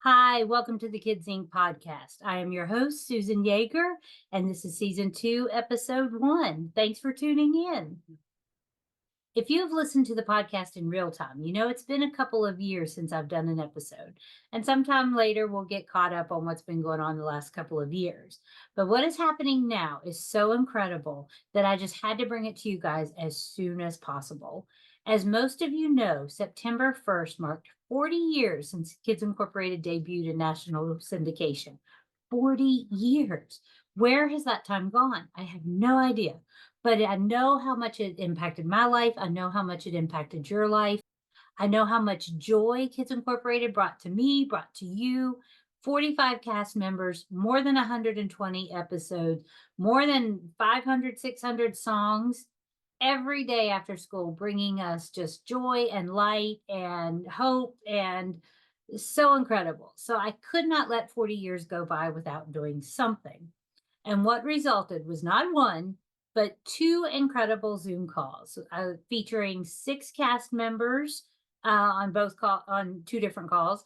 Hi, welcome to the Kids Inc. podcast. I am your host, Susan Yeager, and this is season 2, episode 1. Thanks for tuning in. If you have listened to the podcast in real time, you know it's been a couple of years since I've done an episode, and sometime later we'll get caught up on what's been going on the last couple of years. But what is happening now is so incredible that I just had to bring it to you guys as soon as possible. As most of you know, September 1st marked 40 years since Kids Incorporated debuted in national syndication. 40 years. Where has that time gone? I have no idea. But I know how much it impacted my life. I know how much it impacted your life. I know how much joy Kids Incorporated brought to me, brought to you. 45 cast members, more than 120 episodes, more than 500, 600 songs every day after school, bringing us just joy and light and hope, and so incredible. So I could not let 40 years go by without doing something. And what resulted was not one, but 2 incredible Zoom calls featuring 6 cast members on 2 different calls.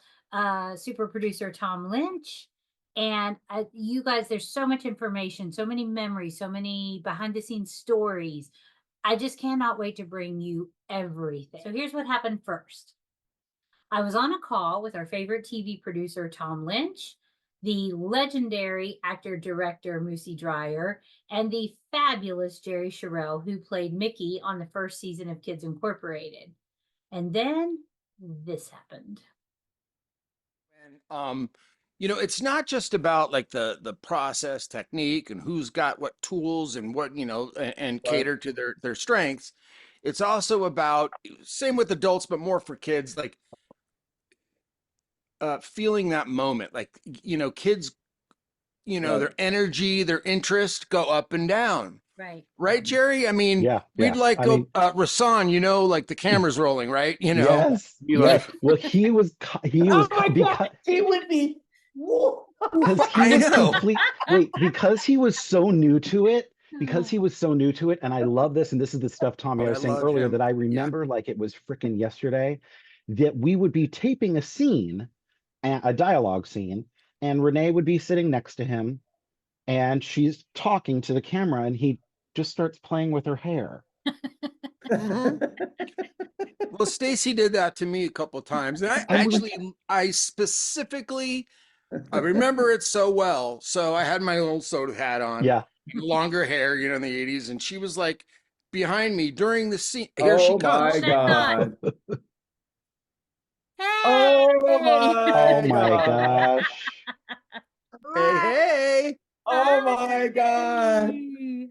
Super producer Tom Lynch, and you guys, there's so much information, so many memories, so many behind the scenes stories. I just cannot wait to bring you everything. So here's what happened first. I was on a call with our favorite TV producer, Tom Lynch, the legendary actor-director Moosie Drier, and the fabulous Jerry Sharell, who played Mickey on the first season of Kids Incorporated. And then this happened. And it's not just about like the process technique and who's got what tools and what, and cater to their strengths. It's also about, same with adults, but more for kids, like feeling that moment, like, kids, their energy, their interest go up and down. Right, Jerry? I mean, we'd like go, Rasan, like the camera's rolling, right? Yes. Like, well, he was Oh my God, he would be. Because he was because he was so new to it. And I love this, and this is the stuff, Tommy, I was saying earlier that I remember like it was freaking yesterday, that we would be taping a scene, a dialogue scene, and Renee would be sitting next to him, and she's talking to the camera, and he just starts playing with her hair. Well, Stacy did that to me a couple of times, and I specifically, I remember it so well. So I had my old soda hat on, longer hair, in the 80s, and she was like behind me during the scene. Here she comes. Oh my God. Hey! Oh my gosh. Hey. Oh my God.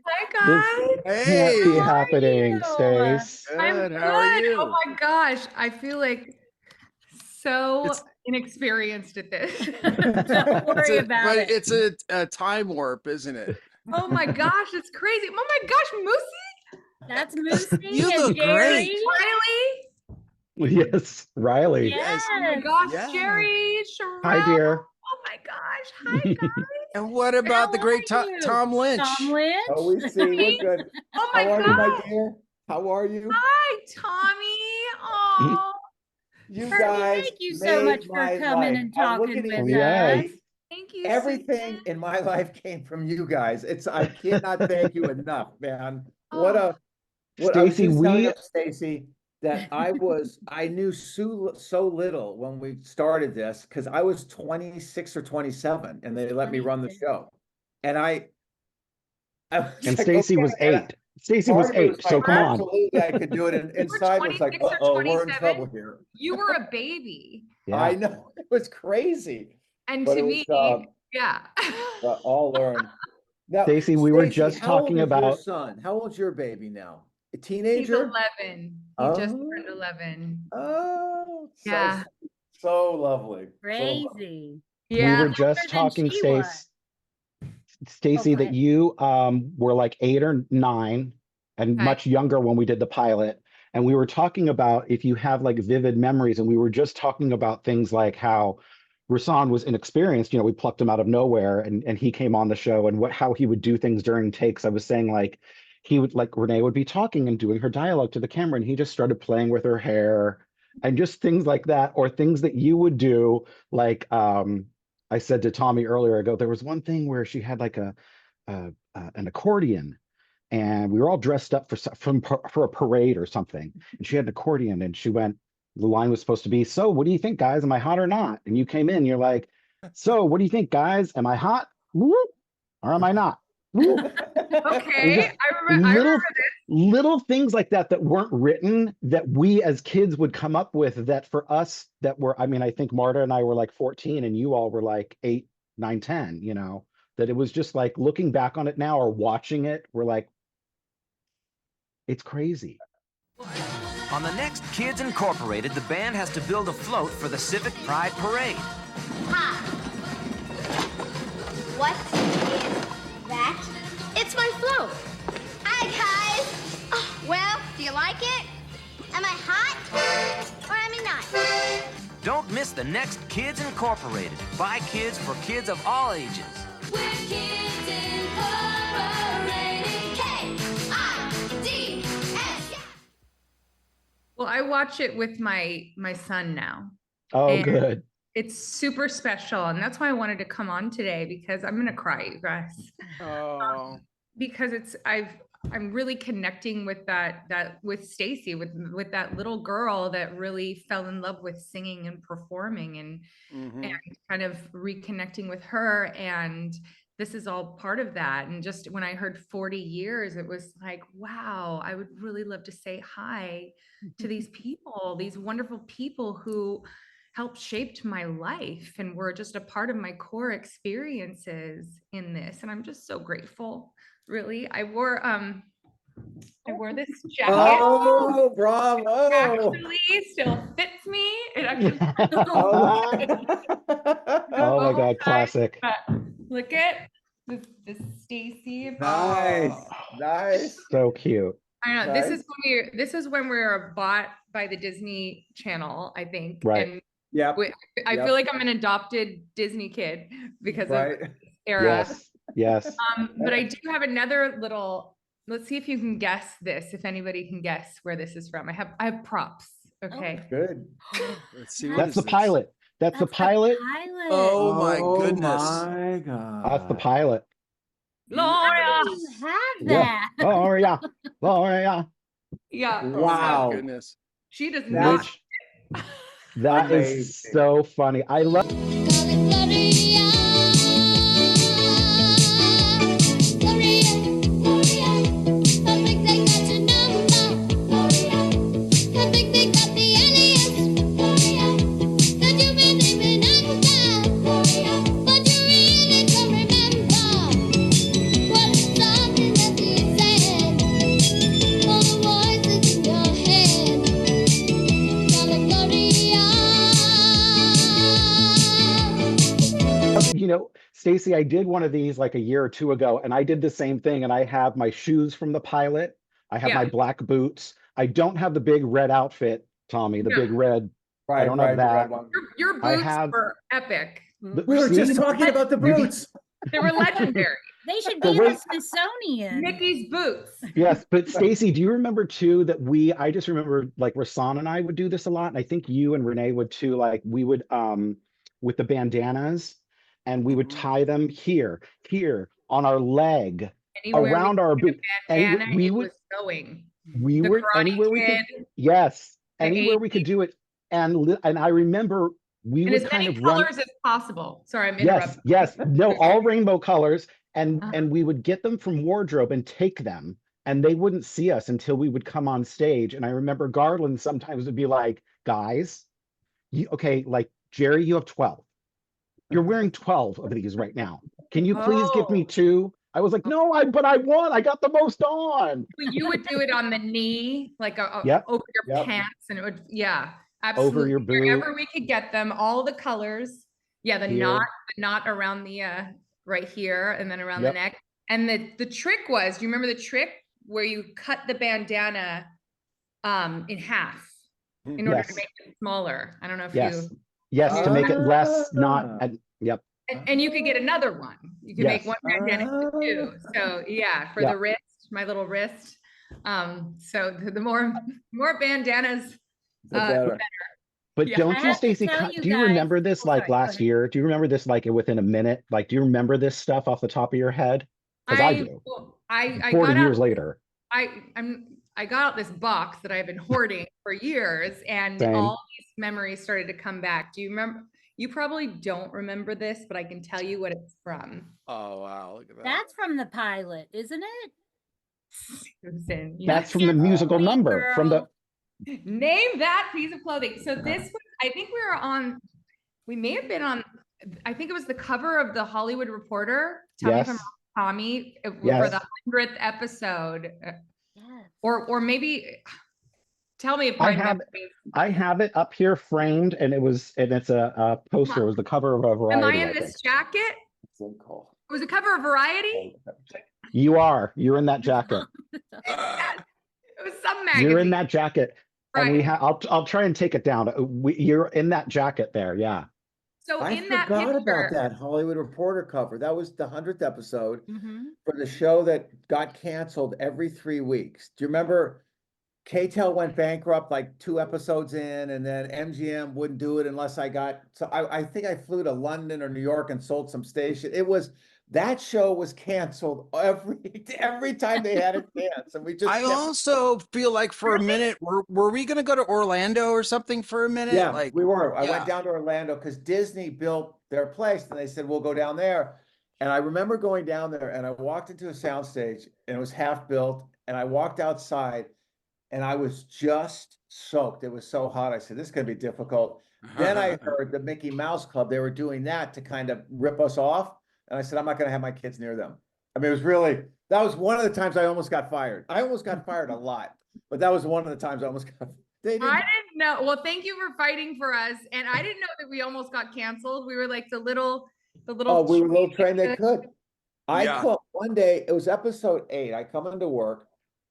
Hi guys. This can't be happening, Stace. I'm good. How are you? Oh my gosh. I feel like so inexperienced at this. Don't worry about it. It's a time warp, isn't it? Oh my gosh, it's crazy. Oh my gosh, Moosie. That's Moosie. You and look Jerry. great. Riley. Yes, Riley. Yes. Oh my gosh, Yeah. Jerry. Sharell. Hi, dear. Oh my gosh. Hi guys. And what about the great Tom Lynch? Tom Lynch. Oh, we see. We're good. Oh my How are God. you, my dear? How are you? Hi, Tommy. Oh, You Fergie, guys, thank you so much for made my coming life. and I'm talking looking with at us. you. Yes. thank you. Everything Susan. in my life came from you guys. I cannot thank you enough, man. What I was Stacy, just telling Stacy that I knew so little when we started this, because I was 26 or 27 and they let me run the show. And I was And like, Stacy was 8. Stacy was 8, so like, come on. absolutely, I could do it. And inside was like, 26 or uh-oh, we're in 27? trouble here. You were a baby. Yeah. I know, it was crazy. And But to it me, was, yeah. but all learned. Now, Stacy, we were Stacy, just how old talking is about your son. How old's your baby now? A He's teenager? 11. He just turned 11. Oh, Yeah. so lovely. Crazy. Yeah. we were just than talking, she was. Stacy, go that ahead. you were like 8 or 9 and Okay. much younger when we did the pilot. And we were talking about if you have like vivid memories, and we were just talking about things like how Rasan was inexperienced. We plucked him out of nowhere, and he came on the show, and how he would do things during takes. I was saying like he would, like, Renee would be talking and doing her dialogue to the camera, and he just started playing with her hair. And just things like that, or things that you would do, like I said to Tommy earlier ago, there was one thing where she had like an accordion, and we were all dressed up for a parade or something, and she had an accordion, and she went. The line was supposed to be, "So, what do you think, guys? Am I hot or not?" And you came in, you're like, "So, what do you think, guys? Am I hot? Whoop, or am I not?" Whoop. Okay, I remember Little things like that that weren't written, that we as kids would come up with, that for us that were, I mean, I think Marta and I were like 14 and you all were like 8, 9, 10, you know, that it was just like looking back on it now or watching it, we're like, it's crazy. On the next Kids Incorporated, the band has to build a float for the Civic Pride Parade. Hi. What is that? It's my float. Hi, guys. Oh, well, do you like it? Am I hot? Or am I not? Don't miss the next Kids Incorporated. By kids for kids of all ages. We're Kids Incorporated. K-I-D-S. Well, I watch it with my son now. Oh, And good. It's super special, and that's why I wanted to come on today, because I'm gonna cry, you guys. Oh. Because I'm really connecting with that with Stacy, with that little girl that really fell in love with singing and performing, and kind of reconnecting with her. And this is all part of that. And just when I heard 40 years, it was like, wow, I would really love to say hi to these people, these wonderful people who helped shaped my life and were just a part of my core experiences in this. And I'm just so grateful. Really, I wore this jacket. Oh, bravo! It actually still fits me. It actually. Oh my God, classic. Look at this Stacy. Nice. So cute. I know Nice. this is when we were bought by the Disney Channel, I think. Right. And Yep. I feel like I'm an adopted Disney kid because of this era. Yes. But I do have another little. Let's see if you can guess this. If anybody can guess where this is from, I have props. Okay. Good. Let's see. That's the pilot. That's the pilot. Oh my goodness. My God. That's the pilot. Gloria. You have that. Gloria. Gloria. Yeah. Wow. Oh my goodness. She does That's- not. That is Amazing. so funny. I love. You know, Stacy, I did one of these like a year or two ago, and I did the same thing. And I have my shoes from the pilot. I have my black boots. I don't have the big red outfit, Tommy, the big red. Right, I don't have that. Your boots were epic. We were just talking about the boots. They were legendary. They should be in the Smithsonian. Mickey's boots. Yes, but Stacy, do you remember too that I just remember like Rasan and I would do this a lot, and I think you and Renee would too. Like we would with the bandanas, and we would tie them here on our leg, around our boot, and we would going. We were anywhere we could. Yes, anywhere we could do it, and I remember we would as kind many of colors run. as possible. Sorry, I'm interrupting. Yes, no, all rainbow colors, and we would get them from wardrobe and take them, and they wouldn't see us until we would come on stage. And I remember Garland sometimes would be like, "Guys, okay, like Jerry, you have 12. You're wearing 12 of these right now. Can you please give me 2?" I was like, "No, but I won. I got the most on." You would do it on the knee, like over your pants, and it would, absolutely. Over your boot. Wherever we could get them, all the colors. Yeah, the knot around the right here, and then around the neck. And the trick was, do you remember the trick where you cut the bandana in half in order to make it smaller? I don't know if you. Yes, to make it less not. And you could get another one. You could make one bandana into 2. So for the wrist, my little wrist. So the more bandanas Better. But Yeah. don't I you, have to Stacey, tell you do you guys- remember this Oh, like sorry, go last ahead. year? Do you remember this like within a minute? Like, do you remember this stuff off the top of your head? Because I do. I 40 got years out, later. I got out this box that I've been hoarding for years, and Same. all these memories started to come back. Do you remember? You probably don't remember this, but I can tell you what it's from. Oh wow, look at that. That's from the pilot, isn't it? Susan, That's from the musical number from the. Name that piece of clothing. So this was, I think we may have been on, I think it was the cover of the Hollywood Reporter. Tell me if I'm wrong, Tommy, for the 100th episode. Yes. Or maybe tell me if I have it up here framed, and it's a poster. It was the cover of a Variety. Am I in this jacket? It was a cover of Variety. You're in that jacket. It was some magazine. You're in that jacket. And Right. I'll try and take it down. You're in that jacket there. Yeah. So I in that forgot picture, about that Hollywood Reporter cover. That was the 100th episode Mm-hmm. for the show that got canceled every 3 weeks. Do you remember KTEL went bankrupt like 2 episodes in, and then MGM wouldn't do it unless I think I flew to London or New York and sold some station. That show was canceled every time they had a chance, and we just. I also feel like for a minute, were we going to go to Orlando or something for a minute? Yeah, like we were. I yeah. went down to Orlando because Disney built their place, and they said we'll go down there. And I remember going down there, and I walked into a soundstage, and it was half built, and I walked outside, and I was just soaked. It was so hot. I said, "This is going to be difficult." Then I heard the Mickey Mouse Club. They were doing that to kind of rip us off. And I said, I'm not going to have my kids near them. I mean, that was one of the times I almost got fired. I almost got fired a lot, but that was one of the times I almost got. I didn't know. Well, thank you for fighting for us. And I didn't know that we almost got canceled. We were like the little. Oh, we were a little train they could. Yeah. Called one day, it was episode 8. I come into work.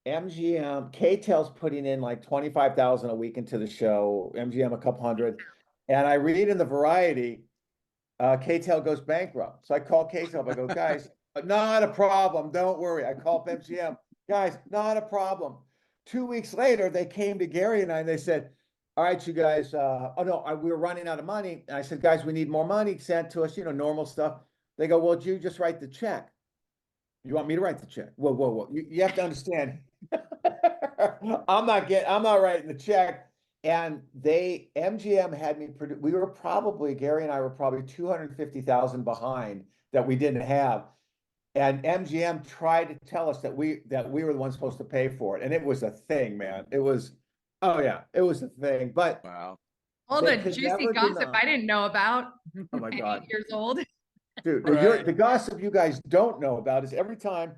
MGM, KTEL's putting in like 25,000 a week into the show. MGM a couple hundred. And I read in the Variety, KTEL goes bankrupt. So I call KTEL. I go, guys, not a problem. Don't worry. I call up MGM. Guys, not a problem. 2 weeks later, they came to Gary and I, and they said, all right, you guys, we were running out of money. And I said, guys, we need more money sent to us, normal stuff. They go, well, you just write the check. You want me to write the check? Whoa. You have to understand. I'm not writing the check. And MGM had me produce, Gary and I were probably 250,000 behind that we didn't have. And MGM tried to tell us that we were the ones supposed to pay for it. And it was a thing, man. It was a thing. But wow. All the juicy gossip I didn't know about. Oh my God. 8 years old. Dude, Right. the gossip you guys don't know about is every time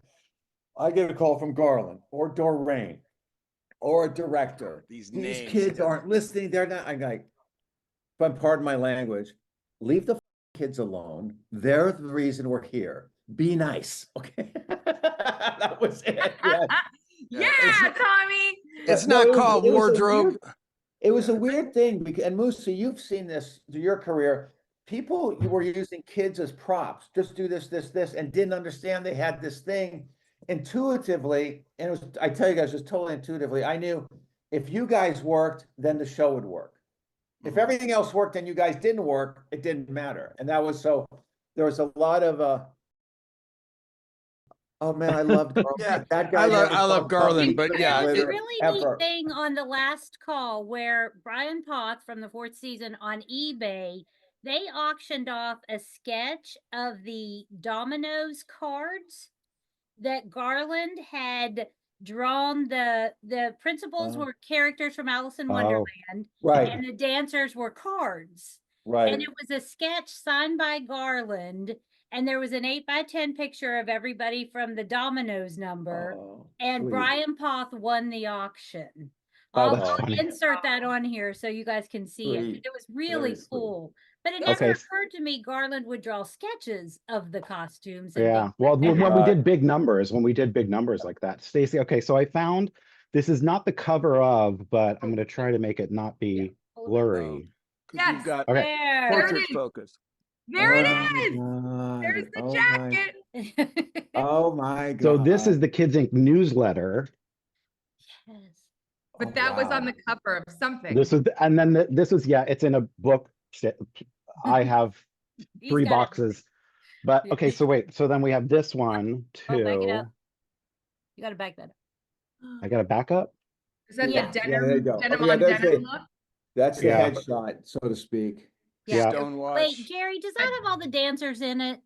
I get a call from Garland or Doreen or a director, These these names. kids aren't listening. They're not. I'm like, but pardon my language, leave the kids alone. They're the reason we're here. Be nice. Okay. That was it. Yeah. Yeah, Tommy. It's not called wardrobe. It was a weird thing because, and Moosie, you've seen this through your career. People were using kids as props. Just do this, and didn't understand they had this thing intuitively. And I tell you guys, just totally intuitively. I knew if you guys worked, then the show would work. If everything else worked and you guys didn't work, it didn't matter. And that was so. There was a lot of. Oh man, I love Garland. Yeah, that guy. I love Garland, but yeah, There's a it- really neat thing on the last call where Brian Poth from the 4th season on eBay, they auctioned off a sketch of the Domino's cards that Garland had drawn. The principals were characters from Alice in Wonderland, Right. and the dancers were cards. Right. And it was a sketch signed by Garland. And there was an 8x10 picture of everybody from the Domino's number. And sweet. Brian Poth won the auction. Oh, I'll that's funny. insert that on here so you guys can see it. Sweet. It was really Very sweet. cool. But it never Okay. occurred to me Garland would draw sketches of the costumes. And Yeah. things Well, like that. when we did big numbers, like that, Stacey. Okay, so I found this is not the cover of, but I'm going to try to make it not be blurry. Yes. You've got Okay. There. portrait focus. There it Oh is. my There's God. the jacket. Oh my God. So this is the Kids Inc. newsletter. Yes. But that was on the cover of something. This was, and then this was, yeah, it's in a book. I have He's 3 got boxes. But okay, so wait. So then we have this one Oh, back it up. too. You got to back that up. I got a backup. Is that Yeah. the denim, Yeah, there you go. denim Oh, yeah, on there's denim the- look? That's the Yeah. headshot, so to speak. Yeah. Stonewash. Wait, Jerry, does that have all the dancers in it?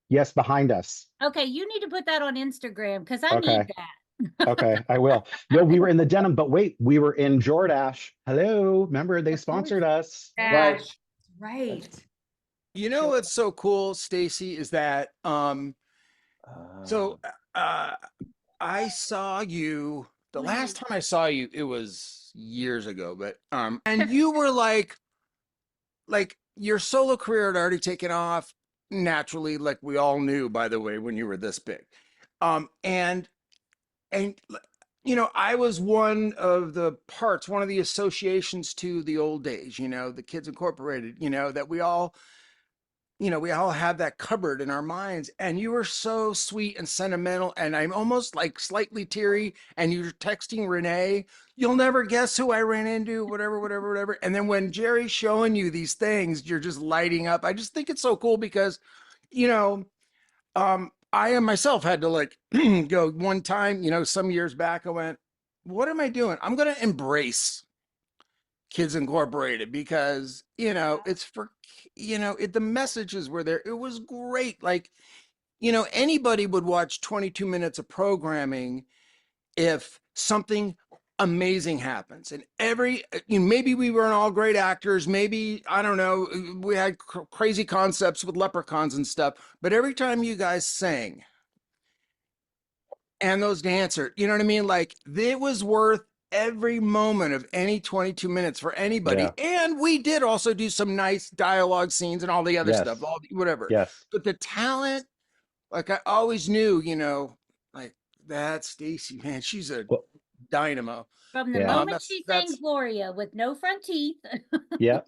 Yes, behind us. Okay, you need to put that on Instagram because I Okay. need that. Okay, I will. No, we were in the denim, but wait, we were in Jordache. Hello, remember they sponsored us. Yeah, right. You know what's so cool, Stacy, is that so I saw you the last time I saw you, it was years ago, but and you were like your solo career had already taken off naturally, like we all knew, by the way, when you were this big. And you know, I was one of the parts, one of the associations to the old days, you know, the Kids Incorporated, you know, that we all have that cupboard in our minds. And you were so sweet and sentimental. And I'm almost like slightly teary. And you're texting Renee, you'll never guess who I ran into, whatever. And then when Jerry's showing you these things, you're just lighting up. I just think it's so cool because, you know, I myself had to like go one time, you know, some years back, I went, what am I doing? I'm going to embrace Kids Incorporated because, you know, it's for, you know, the messages were there. It was great. Like, you know, anybody would watch 22 minutes of programming if something amazing happens. And you know, maybe we weren't all great actors. Maybe, I don't know, we had crazy concepts with leprechauns and stuff. But every time you guys sang and those dancers, you know what I mean? Like, it was worth every moment of any 22 minutes for anybody. Yeah. And we did also do some nice dialogue scenes and all the other stuff, whatever. Yes. But the talent, like I always knew, you know, like that Stacy, man, she's a dynamo. From the moment she sang Gloria with no front teeth. Yeah.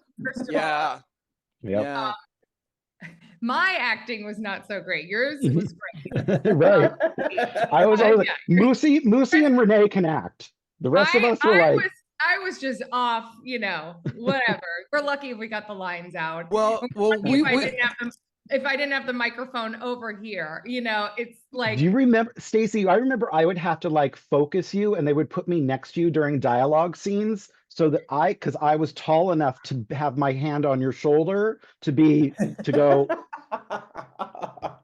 Yeah. Yeah. My acting was not so great. Yours was great. Right. I was always like, Moosie and Renee can act. The rest of us were like, I was just off, you know, whatever. We're lucky if we got the lines out. Well, if I didn't have the microphone over here, you know, it's like. Do you remember, Stacy? I remember I would have to like focus you, and they would put me next to you during dialogue scenes, so that because I was tall enough to have my hand on your shoulder to go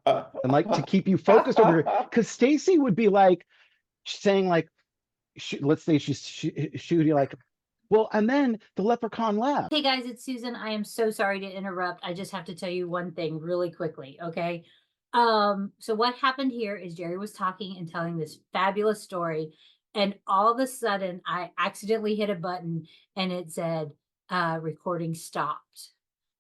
and like to keep you focused over here. Because Stacy would be like saying like, let's say she would be like, well, and then the leprechaun left. Hey guys, it's Susan. I am so sorry to interrupt. I just have to tell you one thing really quickly, okay? So what happened here is Jerry was talking and telling this fabulous story, and all of a sudden I accidentally hit a button and it said recording stopped.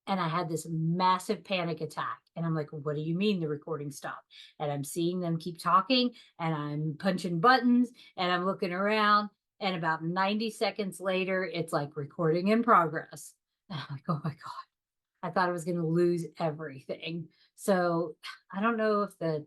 And I had this massive panic attack. And I'm like, what do you mean the recording stopped? And I'm seeing them keep talking, and I'm punching buttons, and I'm looking around. And about 90 seconds later, it's like recording in progress. And I'm like, oh my God, I thought I was going to lose everything. So I don't know if the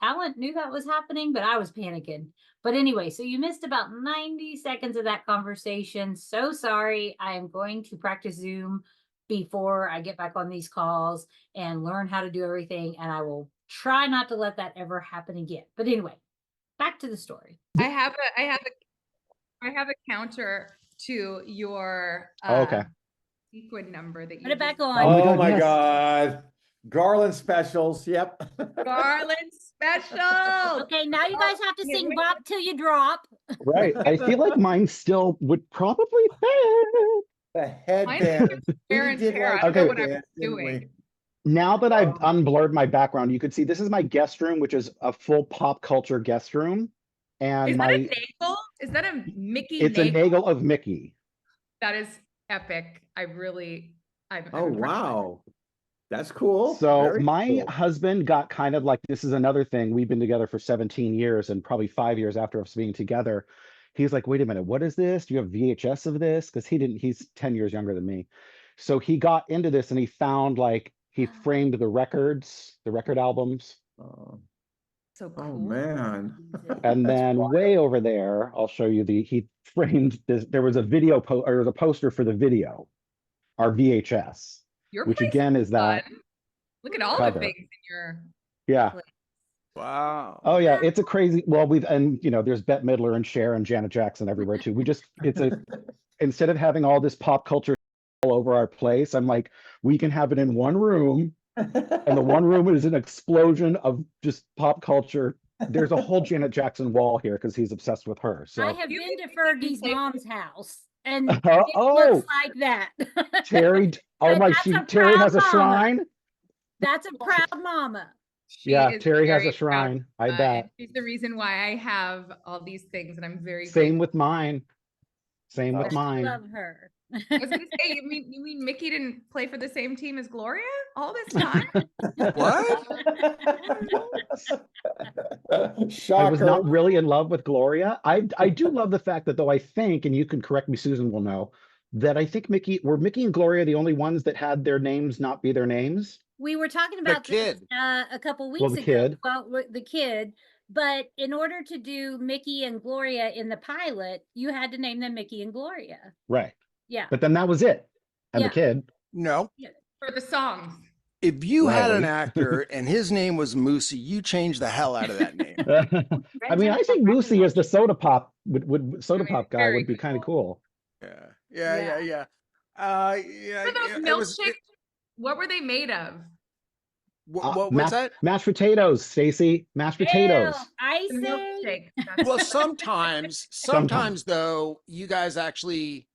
talent knew that was happening, but I was panicking. But anyway, so you missed about 90 seconds of that conversation. So sorry. I am going to practice Zoom before I get back on these calls and learn how to do everything. And I will try not to let that ever happen again. But anyway, back to the story. I have a counter to your sequin number that you put it back on. Oh my God. Garland specials. Yep. Garland special. Okay, now you guys have to sing Bop Till You Drop. Right. I feel like mine still would probably fit. The headband. I don't know what I'm doing. Now that I've unblurred my background, you could see this is my guest room, which is a full pop culture guest room. And is that a Nagel? Is that a Mickey? It's a Nagel of Mickey. That is epic. Oh wow. That's cool. So Very my cool. husband got kind of like, this is another thing. We've been together for 17 years and probably 5 years after us being together. He's like, wait a minute, what is this? Do you have VHS of this? Because he's 10 years younger than me. So he got into this and he found like, he framed the record albums. So cool. Oh man. And That's then wild. way over there, I'll show you he framed this. There was a video or there was a poster for the video, our VHS, Your which place again is fun. that Look at all cover. the things in your Yeah. place. Wow. Oh yeah, it's a crazy. Well, there's Bette Midler and Cher and Janet Jackson everywhere too. Instead of having all this pop culture all over our place, I'm like, we can have it in one room, and the one room is an explosion of just pop culture. There's a whole Janet Jackson wall here because he's obsessed with her. So I have been to Fergie's mom's house, and it oh, looks like that. Terry. Oh And my, that's a Terry has a proud mama. shrine. That's a proud mama. She Yeah, is Terry has very a shrine. I proud, bet. and she's the reason why I have all these things, and I'm very Same grateful. with mine. Same with I mine. love her. I was gonna say, you mean Mickey didn't play for the same team as Gloria all this time? What? Shocker. I was not really in love with Gloria. I do love the fact that, though, I think, and you can correct me, Susan will know, that I think Mickey and Gloria the only ones that had their names not be their names? We were talking about this kid. a couple Well, weeks the ago. kid. Well, the kid. But in order to do Mickey and Gloria in the pilot, you had to name them Mickey and Gloria. Right. Yeah. But then that was it. And Yeah. the kid. No. For the songs. If you had an Riley. actor and his name was Moosie, you changed the hell out of that name. I mean, I think Moosie as the soda pop pop guy very would be kind of cool. Yeah. For those It was, milkshakes, what were they made of? what's that? Mashed potatoes, Stacy. Mashed potatoes. I The say milkshake. That's Well, sometimes though, you guys actually,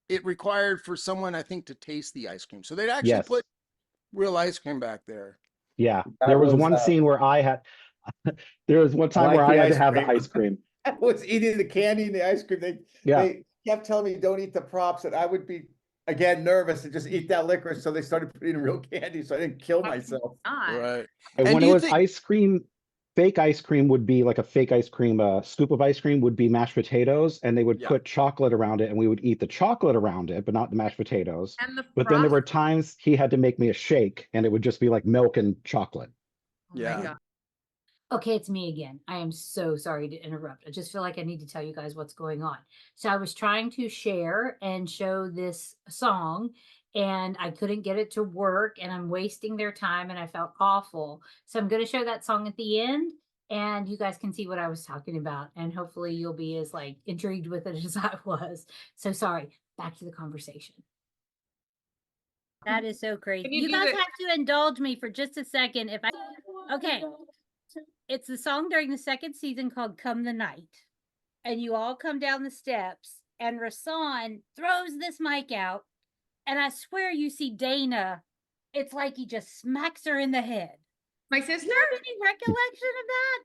it required for someone, I think, to taste the ice cream. So they'd actually Yes. put real ice cream back there. Yeah. That There was was, one scene where there was one time like where I the had to ice have the cream. ice cream. I was eating the candy and the ice cream. They kept telling me don't eat the props, and I would be again nervous and just eat that licorice. So they started putting in real candy, so I didn't kill myself. not. Right. And And when do it you was think- ice cream, fake ice cream would be like a fake ice cream, scoop of ice cream would be mashed potatoes, and they would Yeah. put chocolate around it, and we would eat the chocolate around it, but not the mashed potatoes. And the But then there were frost- times he had to make me a shake, and it would just be like milk and chocolate. Oh my Yeah. God. Okay, it's me again. I am so sorry to interrupt. I just feel like I need to tell you guys what's going on. So I was trying to share and show this song, and I couldn't get it to work, and I'm wasting their time, and I felt awful. So I'm going to show that song at the end, and you guys can see what I was talking about, and hopefully you'll be as like intrigued with it as I was. So sorry. Back to the conversation. That is so crazy. Can you You do guys the- have to indulge me for just a second. Okay. It's the song during the second season called Come the Night. And you all come down the steps, and Rasan throws this mic out, and I swear you see Dana. It's like he just smacks her in the head. My Do sister? you have any recollection of that?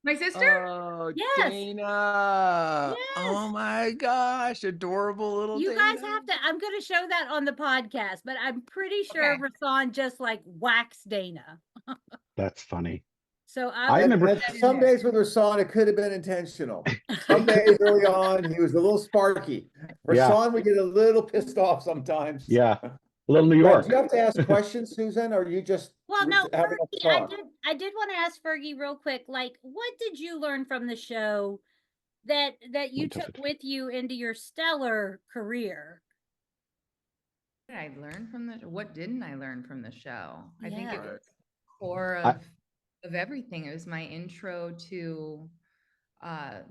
My sister? Oh, Yes. Dana. Yes. Oh my gosh. Adorable little You Dana. guys have to, I'm going to show that on the podcast, but I'm pretty sure Okay. Rasan just like whacks Dana. That's funny. So I And- remember- and some days with Rasan, it could have been intentional. Some days early on, he was a little sparky. Yeah. Rasan would get a little pissed off sometimes. Yeah. A little New Right, York. do you have to ask questions, Susan, or are you just Well, no, having a Fergie, talk? I did want to ask Fergie real quick, like, what did you learn from the show that you touch took it. with you into your stellar career? What did I learn from the? What didn't I learn from the show? I think it Yeah. was core of everything. It was my intro to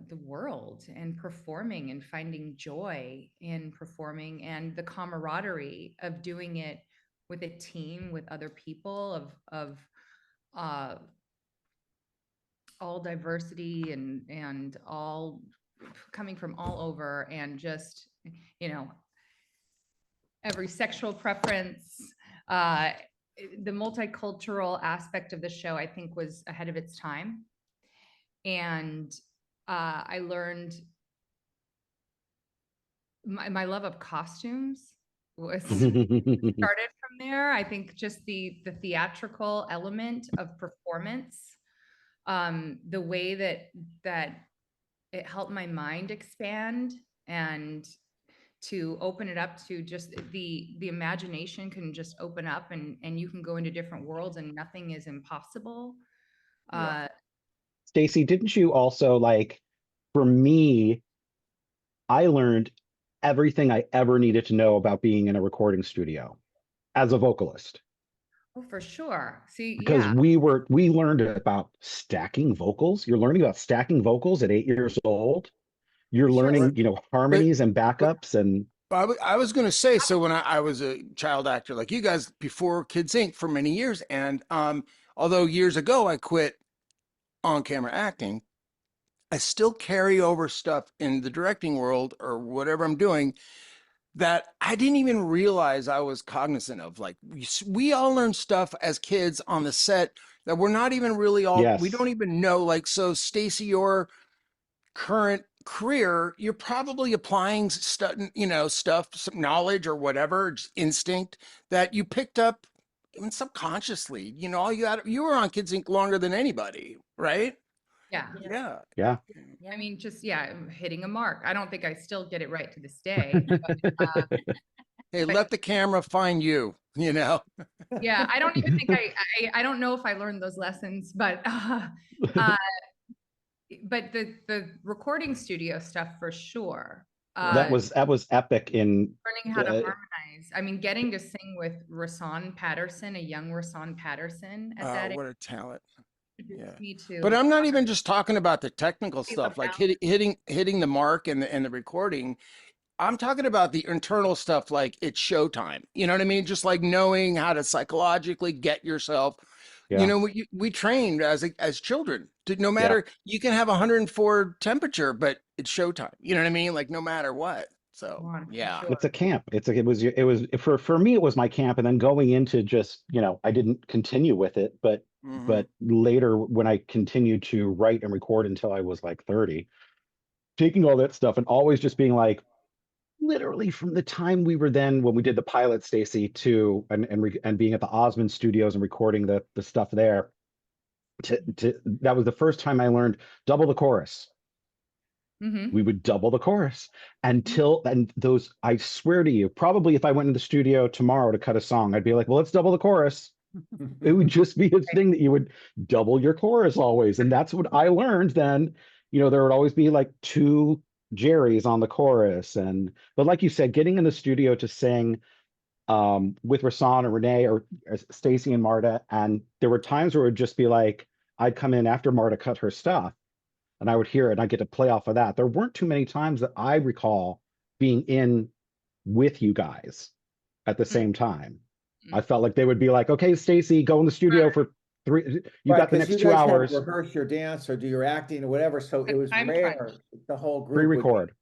the world and performing and finding joy in performing and the camaraderie of doing it with a team, with other people of all diversity and all coming from all over, and just, you know, every sexual preference, the multicultural aspect of the show, I think, was ahead of its time. And I learned my love of costumes was started from there. I think just the theatrical element of performance, the way that it helped my mind expand and to open it up to just the imagination can just open up, and you can go into different worlds and nothing is impossible. Yeah. Stacey, didn't you also like, for me, I learned everything I ever needed to know about being in a recording studio as a vocalist. Oh, for sure. See, Because yeah. we learned about stacking vocals. You're learning about stacking vocals at 8 years old. You're learning, harmonies and backups and I was going to say, so when I was a child actor like you guys before Kids Inc. for many years, and although years ago I quit on-camera acting, I still carry over stuff in the directing world or whatever I'm doing that I didn't even realize I was cognizant of. Like we all learn stuff as kids on the set that we're not even really we don't even know. Like, so Stacey, your current career, you're probably applying stuff, some knowledge or whatever, just instinct that you picked up even subconsciously. All you were on Kids Inc. longer than anybody, right? Yeah. Yeah. I mean, just, hitting a mark. I don't think I still get it right to this day. But, hey, let the camera find you, Yeah, I don't even think I don't know if I learned those lessons, but the recording studio stuff for sure. That was epic in learning how to harmonize. I mean, getting to sing with Rasan Patterson, a young Rasan Patterson at that age. What a talent. Yeah. Me too. But I'm not even just talking about the technical stuff, like hitting the mark and the recording. I'm talking about the internal stuff, like it's showtime. You know what I mean? Just like knowing how to psychologically get yourself. Yeah. We trained as children to, no matter, you can have 104 temperature, but it's showtime. You know what I mean? Like no matter what. So yeah, it's a camp. It was for me, it was my camp. And then going into just, I didn't continue with it, but later when I continued to write and record until I was like 30, taking all that stuff and always just being like, literally from the time we were then when we did the pilot, Stacey, to and being at the Osmond Studios and recording the stuff there, that was the first time I learned double the chorus. We would double the chorus until, and those, I swear to you, probably if I went in the studio tomorrow to cut a song, I'd be like, well, let's double the chorus. It would just be a thing that you would double your chorus always. And that's what I learned then. There would always be like 2 Jerry's on the chorus. But like you said, getting in the studio to sing with Rasan or Renee or Stacey and Marta, and there were times where it would just be like, I'd come in after Marta cut her stuff and I would hear it and I get to play off of that. There weren't too many times that I recall being in with you guys at the same time. I felt like they would be like, okay, Stacey, go in the studio for 3, you got the next 2 hours. Had to rehearse your dance or do your acting or whatever. So it was rare. The whole group pre-record.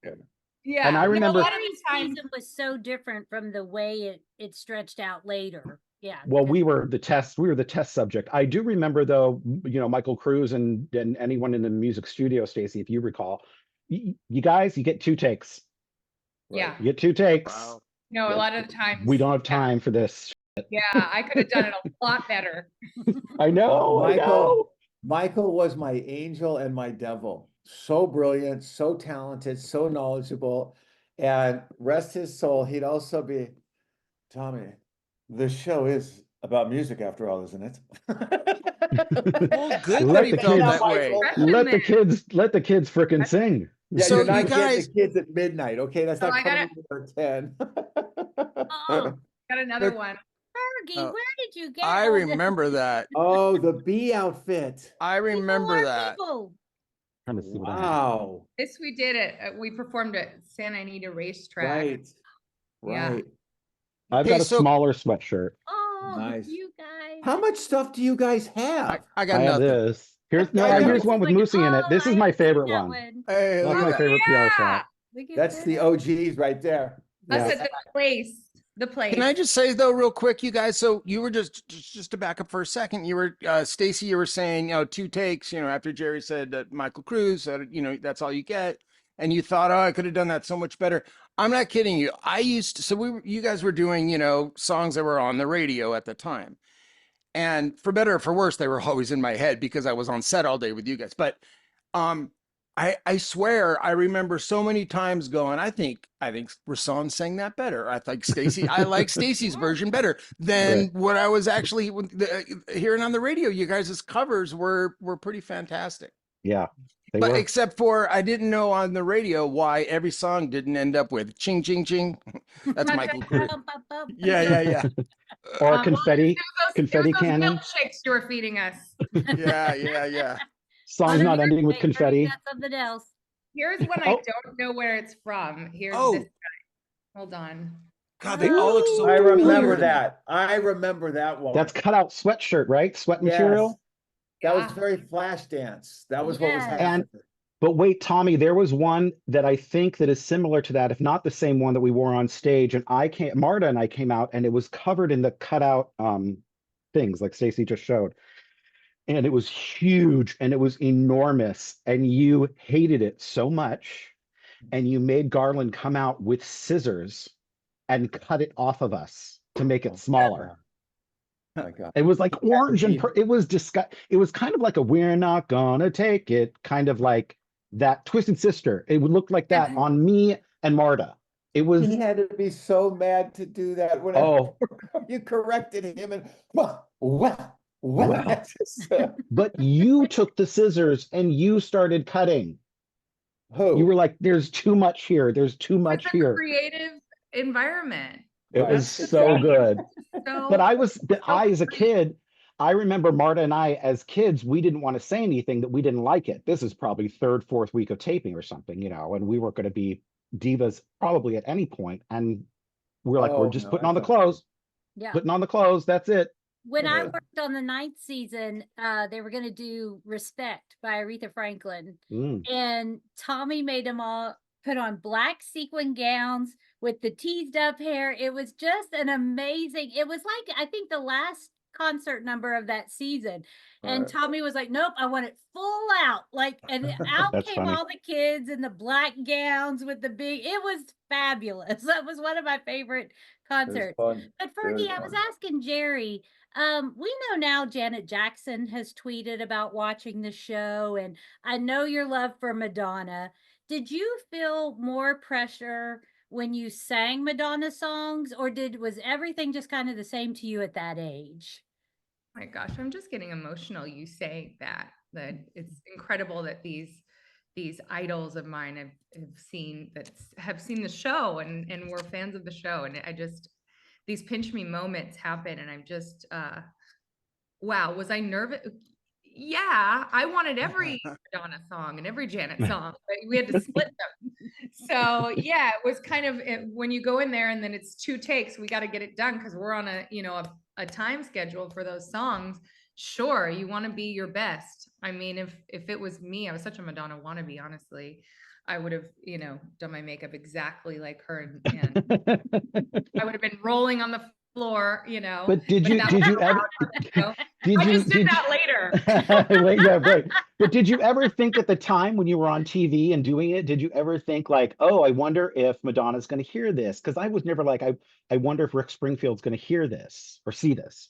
Yeah. And I remember a lot of these times it was so different from the way it stretched out later. Yeah. Well, we were the test subject. I do remember though, Michael Cruz and anyone in the music studio, Stacey, if you recall, you guys, you get 2 takes. Yeah. You get 2 takes. Wow. No, a lot of times we don't have time for this. Yeah, I could have done it a lot better. I know. Michael was my angel and my devil. So brilliant, so talented, so knowledgeable, and rest his soul. He'd also be, Tommy, the show is about music after all, isn't it? Well, good that he felt that way. Let the kids frickin' sing. Yeah, So you're not you guys, getting the kids at midnight, okay? That's not coming at 10. Got another one. Fergie, where did you get? I remember that. Oh, the bee outfit. I remember that. Wow. This we did it. We performed at Santa Anita Racetrack. Right. I've got a smaller sweatshirt. Oh, nice. You guys. How much stuff do you guys have? I got nothing. This. Here's one with Moosie in it. This is my favorite one. Hey, that's my favorite PR shot. That's the OGs right there. Us at the place. The place. Can I just say though, real quick, you guys? So you were just to back up for a second. You were Stacey. You were saying 2 takes. After Jerry said that Michael Cruz said that's all you get, and you thought, oh, I could have done that so much better. I'm not kidding you. I used to. So you guys were doing songs that were on the radio at the time, and for better or for worse, they were always in my head because I was on set all day with you guys. But I swear I remember so many times going, I think Rasan sang that better. I think I like Stacey's version better than what I was actually hearing on the radio. You guys' covers were pretty fantastic. Yeah. But except for I didn't know on the radio why every song didn't end up with ching ching ching. That's Michael Cruz. Yeah. Or confetti those cannon. milkshakes you were feeding us. Yeah. Songs not ending with confetti. That's something else. Here's one I don't know where it's from. Here's this guy. Hold on. God, they all look so I remember familiar. that. I remember that one. That's cutout sweatshirt, right? Sweat material. That was very flash dance. That was what was happening. But wait, Tommy, there was one that I think that is similar to that, if not the same one that we wore on stage. And Marta and I came out, and it was covered in the cutout things like Stacey just showed. And it was huge and it was enormous. And you hated it so much. And you made Garland come out with scissors and cut it off of us to make it smaller. Oh my God. It was like orange and it was it was kind of like a "we're not gonna take it" kind of like that Twisted Sister. It would look like that on me and Marta. It was. He had to be so mad to do that. Whenever you corrected him and well. But you took the scissors and you started cutting. Who? You were like, "There's too much here. There's too much here." Creative environment. It was so good. But I as a kid, I remember Marta and I as kids, we didn't want to say anything that we didn't like it. This is probably third, fourth week of taping or something, and we weren't going to be divas probably at any point. And we're like, we're just putting on the clothes. Yeah. Putting on the clothes. That's it. When I worked on the 9th season, they were going to do Respect by Aretha Franklin. And Tommy made them all put on black sequin gowns with the teased up hair. It was just an amazing, it was like, I think the last concert number of that season. And Tommy was like, "Nope, I want it full out." And out came all the kids in the black gowns with the big, it was fabulous. That was one of my favorite concerts. But Fergie, I was asking Jerry, we know now Janet Jackson has tweeted about watching the show, and I know your love for Madonna. Did you feel more pressure when you sang Madonna songs, or was everything just kind of the same to you at that age? Oh my gosh, I'm just getting emotional. You say that it's incredible that these idols of mine have seen the show and were fans of the show. And these pinch me moments happen. And I'm just, wow, was I nervous? Yeah, I wanted every Madonna song and every Janet song, but we had to split them. So yeah, it was kind of when you go in there and then it's 2 takes, we got to get it done because we're on a time schedule for those songs. Sure, you want to be your best. I mean, if it was me, I was such a Madonna wannabe, honestly. I would have, done my makeup exactly like her, and I would have been rolling on the floor, But did you ever? I just did that later. Wait, yeah, right. But did you ever think at the time when you were on TV and doing it, did you ever think like, "Oh, I wonder if Madonna's going to hear this"? Because I was never like, I wonder if Rick Springfield's going to hear this or see this.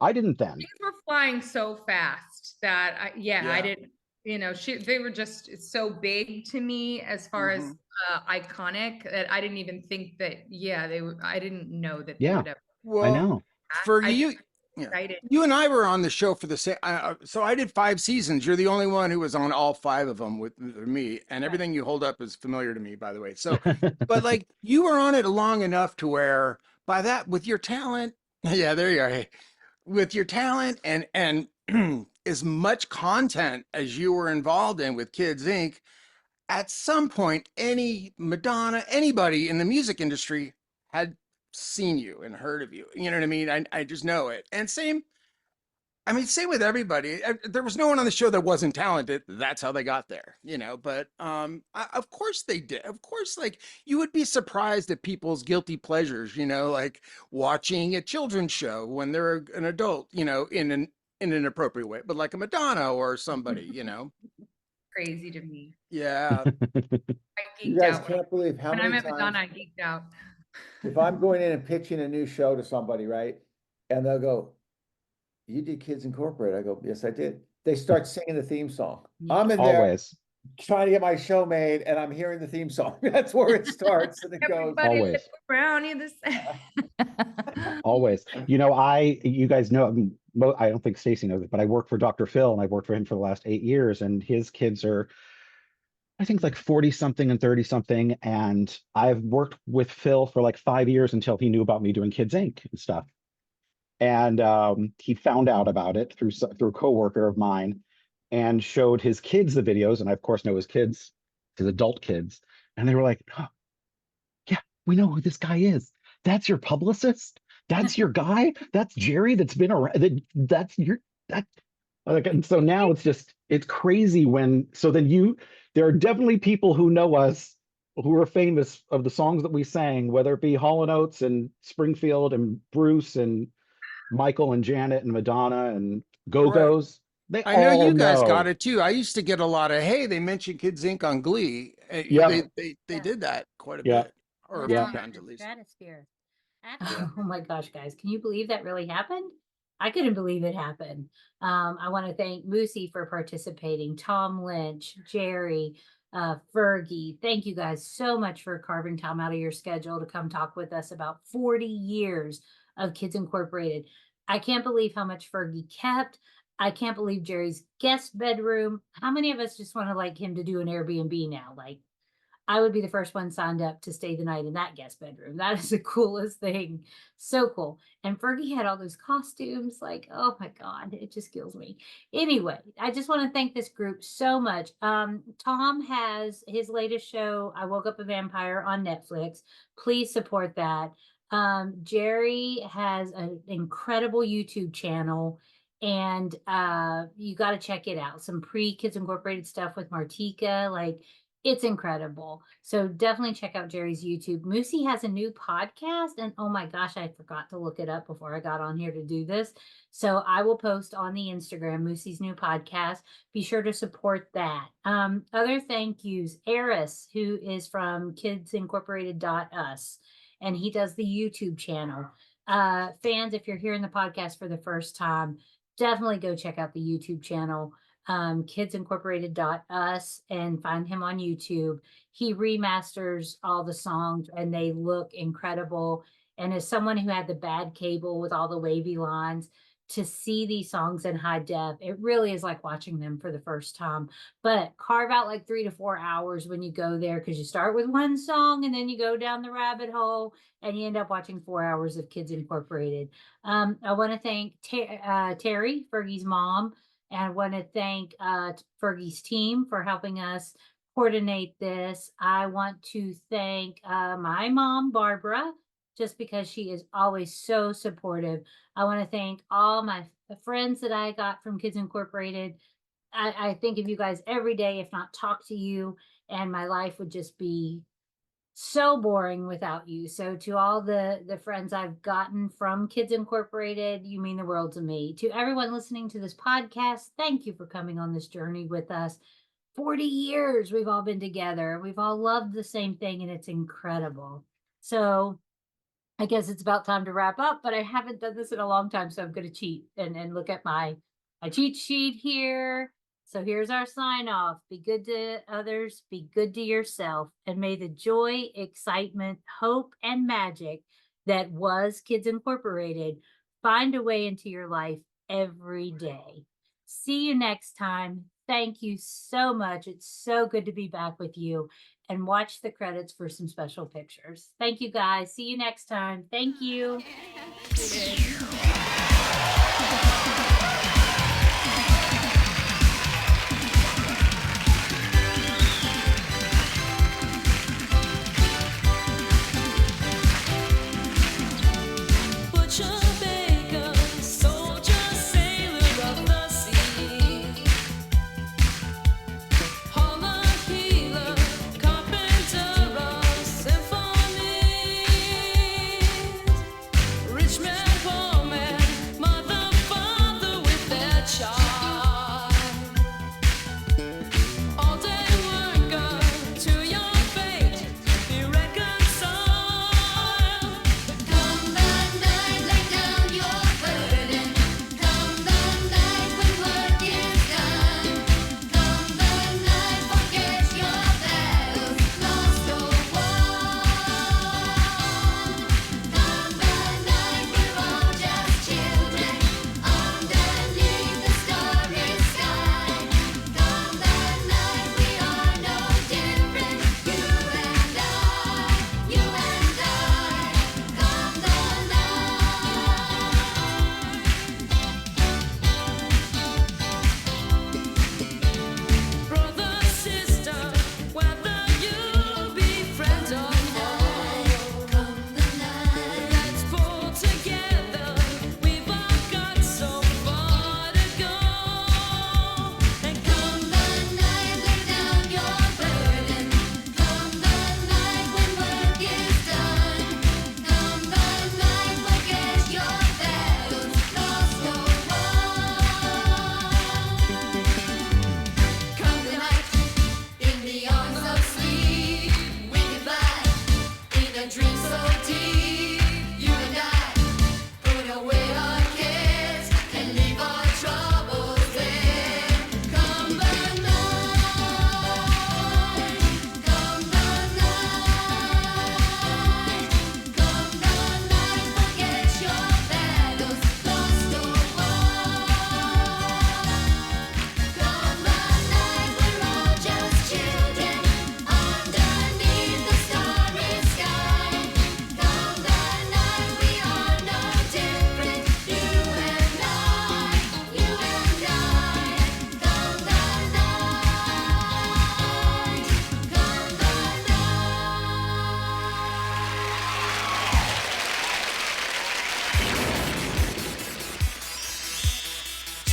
I didn't then. Things were flying so fast that I didn't. They were just so big to me as far as iconic that I didn't even think that. I didn't know that. They would ever. Well, I know. For you and I were on the show for the same. So I did 5 seasons. You're the only one who was on all 5 of them with me, and everything you hold up is familiar to me, by the way. So, but like you were on it long enough to where by that with your talent, there you are. Hey, with your talent and as much content as you were involved in with Kids Inc., at some point, any Madonna, anybody in the music industry had seen you and heard of you. You know what I mean? I just know it. And same with everybody. There was no one on the show that wasn't talented. That's how they got there, but of course they did. Of course, like you would be surprised at people's guilty pleasures, like watching a children's show when they're an adult, in an appropriate way, but like a Madonna or somebody, Crazy to me. Yeah. You guys can't believe how many times. When I'm at Madonna, I geeked out. If I'm going in and pitching a new show to somebody, right? And they'll go, "You did Kids Incorporated." I go, "Yes, I did." They start singing the theme song. I'm in there. Always. trying to get my show made, and I'm hearing the theme song. That's where it starts, and it goes. Always. Brownie this. Always. You guys know, I don't think Stacy knows it, but I work for Dr. Phil, and I've worked for him for the last 8 years, and his kids are, I think, like 40 something and 30 something. And I've worked with Phil for like 5 years until he knew about me doing Kids Inc. and stuff. And he found out about it through a coworker of mine and showed his kids the videos. And I, of course, know his kids, his adult kids. And they were like, oh, yeah, we know who this guy is. That's your publicist? That's your guy? That's Jerry that's been around. And so now it's crazy there are definitely people who know us who are famous of the songs that we sang, whether it be Hall & Oates and Springfield and Bruce and Michael and Janet and Madonna and Go-Go's. Right. I know you guys got it too. I used to get a lot of, hey, they mentioned Kids Inc. on Glee. Yeah. They did that quite a bit. Or a few times at least. Stratosphere. Oh my gosh, guys. Can you believe that really happened? I couldn't believe it happened. I want to thank Moosie for participating, Tom Lynch, Jerry, Fergie. Thank you guys so much for carving time out of your schedule to come talk with us about 40 years of Kids Incorporated. I can't believe how much Fergie kept. I can't believe Jerry's guest bedroom. How many of us just want to like him to do an Airbnb now? Like, I would be the first one signed up to stay the night in that guest bedroom. That is the coolest thing. So cool. And Fergie had all those costumes. Like, oh my God, it just kills me. Anyway, I just want to thank this group so much. Tom has his latest show, I Woke Up a Vampire, on Netflix. Please support that. Jerry has an incredible YouTube channel, and you got to check it out. Some pre-Kids Incorporated stuff with Martika. Like, it's incredible. So definitely check out Jerry's YouTube. Moosie has a new podcast, and oh my gosh, I forgot to look it up before I got on here to do this. So I will post on the Instagram Moosie's new podcast. Be sure to support that. Other thank yous, Eris, who is from kidsincorporated.us, and he does the YouTube channel. Fans, if you're hearing the podcast for the first time, definitely go check out the YouTube channel. Kidsincorporated.us, and find him on YouTube. He remasters all the songs and they look incredible. And as someone who had the bad cable with all the wavy lines, to see these songs in high def, it really is like watching them for the first time. But carve out like 3 to 4 hours when you go there, because you start with one song and then you go down the rabbit hole and you end up watching 4 hours of Kids Incorporated. I want to thank Terry, Fergie's mom. And I want to thank Fergie's team for helping us coordinate this. I want to thank my mom, Barbara, just because she is always so supportive. I want to thank all my friends that I got from Kids Incorporated. I think of you guys every day, if not talk to you, and my life would just be so boring without you. So to all the friends I've gotten from Kids Incorporated, you mean the world to me. To everyone listening to this podcast, thank you for coming on this journey with us. 40 years we've all been together. We've all loved the same thing, and it's incredible. So I guess it's about time to wrap up, but I haven't done this in a long time, so I'm going to cheat and look at my cheat sheet here. So here's our sign off. Be good to others, be good to yourself, and may the joy, excitement, hope, and magic that was Kids Incorporated find a way into your life every day. See you next time. Thank you so much. It's so good to be back with you, and watch the credits for some special pictures. Thank you guys. See you next time. Thank you. Rich man, poor man.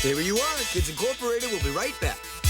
Here you are, Kids Incorporated. We'll be right back.